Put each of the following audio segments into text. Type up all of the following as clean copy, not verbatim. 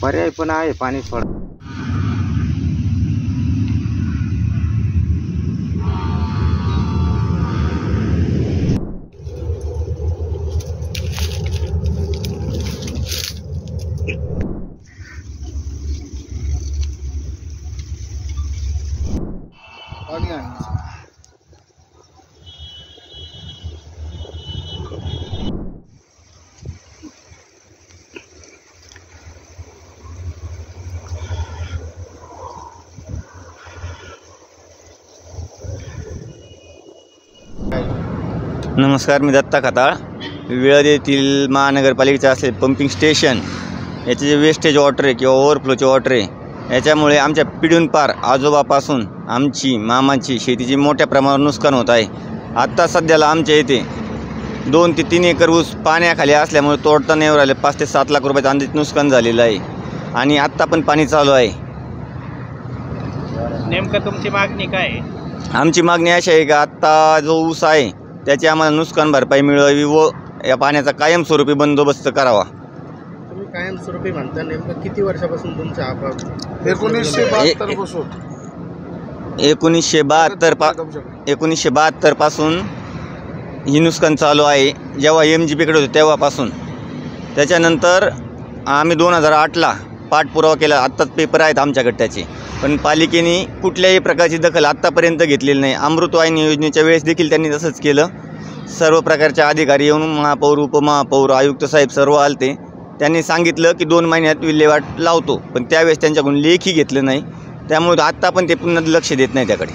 पर्याय पण आहे पाणी सोड. पाणी आहे. नमस्कार, मी दत्ता खताळ. विळद येथील महानगरपालिकेचं असेल पंपिंग स्टेशन याचे जे वेस्टेज वॉटर आहे किंवा ओव्हरफ्लोचे वॉटर आहे याच्यामुळे आमच्या पिढीन पार आजोबापासून आमची मामाची शेतीची मोठ्या प्रमाणावर नुकसान होत आहे. आत्ता सध्याला आमच्या इथे 2 ते 3 एकर ऊस पाण्याखाली असल्यामुळे तोडता नाही राहिले. 5 ते 7 लाख रुपयाचं अंदाजित नुकसान झालेलं आहे आणि आत्ता पण पाणी चालू आहे. नेमकं तुमची मागणी काय आहे? आमची मागणी अशी आहे की आत्ता जो ऊस आहे त्याची आम्हाला नुकसान भरपाई मिळावी व या पाण्याचा कायमस्वरूपी बंदोबस्त करावा. तुम्ही कायमस्वरूपी म्हणता, नेमकं किती वर्षापासून तुमचा हा 1972 पासून 1972 पासून ही नुकसान चालू आहे. जेव्हा MGPकडे होते तेव्हापासून. त्याच्यानंतर आम्ही 2008ला पाठपुरावा केला. आत्ताच पेपर आहेत आमच्याकडे त्याचे, पण पालिकेने कुठल्याही प्रकारची दखल आत्तापर्यंत घेतलेली नाही. अमृतवाहिनी योजनेच्या वेळेस देखील त्यांनी तसंच केलं. सर्व प्रकारचे अधिकारी येऊन महापौर, उपमहापौर, आयुक्त साहेब सर्व आलते. त्यांनी सांगितलं की 2 महिन्यात विल्हेवाट लावतो, पण त्यावेळेस त्यांच्याकडून लेखी घेतलं नाही. त्यामुळे आत्ता पण ते पुन्हा लक्ष देत नाही त्याकडे.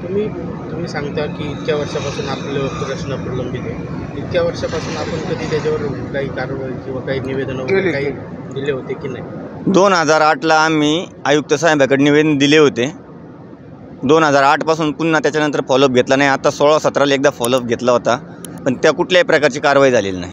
तुम्ही सांगता की इतक्या वर्षापासून आपलं प्रश्न प्रलंबित आहे. इतक्या वर्षापासून आपण कधी त्याच्यावर काही कारवाई किंवा काही निवेदन वगैरे काही दिले होते की नाही? 2008ला आम्ही आयुक्त साहेबाकडे निवेदन दिले होते. 2008 पासून पुन्हा त्याच्यानंतर फॉलोअप घेतला नाही. आता 16-17ला एकदा फॉलोअप घेतला होता, पण त्या कुठल्याही प्रकारची कारवाई झालेली नाही.